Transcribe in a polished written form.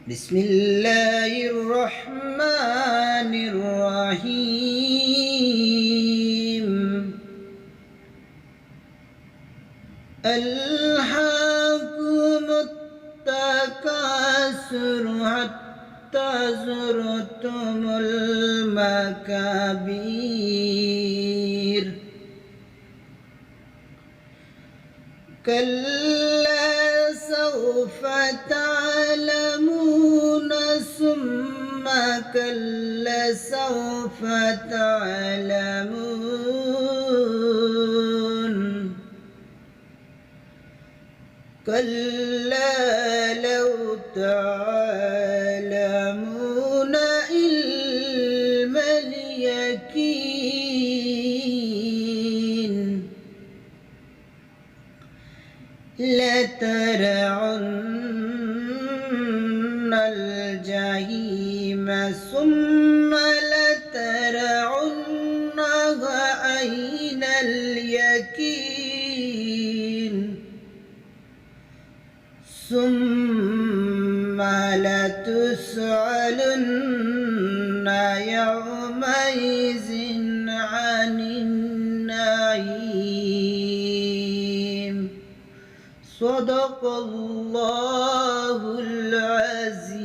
بسم الله الرحمن الرحيم ألهاكم التكاثر حتى زرتم المقابر كلا سوف تعلمون ثم كلا سوف تعلمون كلا لو تعلمون علم اليقين لترون الجحيم ثم لترونها عين اليقين ثم لتسألن يومئذ عن النعيم صدق الله العظيم